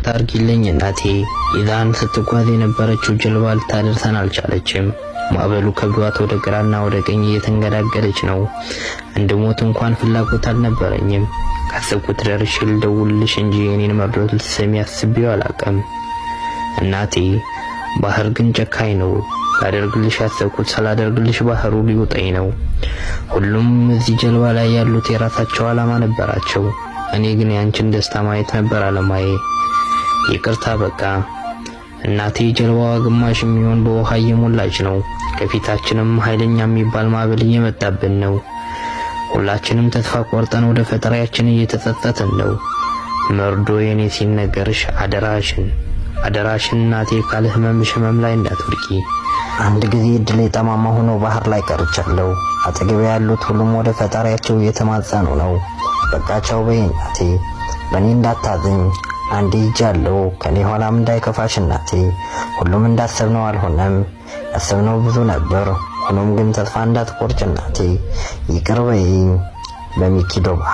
ታርጊልኝ እናቴ። ኢዛን ስትጓዝ የነበረችው ጀልባ ልታደርሰን አልቻለችም። ማዕበሉ ከብዷት ወደ ግራና ወደ ቀኝ እየተንገዳገደች ነው። እንድሞት እንኳን ፍላጎት አልነበረኝም። ካሰብኩት ደርሼ ልደውልልሽ እንጂ የኔን መርዶ ልትሰሚ አስቤው አላውቅም። እናቴ ባህር ግን ጨካኝ ነው። ላደርግልሽ ያሰብኩት ሳላደርግልሽ ባህሩ ሊውጠኝ ነው። ሁሉም እዚህ ጀልባ ላይ ያሉት የራሳቸው ዓላማ ነበራቸው። እኔ ግን ያንቺን ደስታ ማየት ነበር ዓላማዬ። ይቅርታ በቃ እናቴ። ጀልባዋ ግማሽ የሚሆን በውሃ እየሞላች ነው። ከፊታችንም ኃይለኛ የሚባል ማዕበል እየመጣብን ነው። ሁላችንም ተስፋ ቆርጠን ወደ ፈጣሪያችን እየተጸጸትን ነው። መርዶ የኔ ሲነገርሽ አደራሽን እናቴ፣ ካለ ህመም ላይ እንዳትወድቂ። አንድ ጊዜ እድሌ ጠማማ ሆኖ ባህር ላይ ቀርቻለሁ። አጠገቤ ያሉት ሁሉም ወደ ፈጣሪያቸው እየተማጸኑ ነው። በቃቸው በይ እናቴ፣ በእኔ እንዳታዝኝ። አንዴ ሄጃለሁ፣ ከኔ ኋላም እንዳይከፋሽ እናቴ። ሁሉም እንዳሰብነው አልሆነም። ያሰብነው ብዙ ነበር። ሆኖም ግን ተስፋ እንዳትቆርጭ እናቴ። ይቅር በይኝ። በሚኪ ዶባ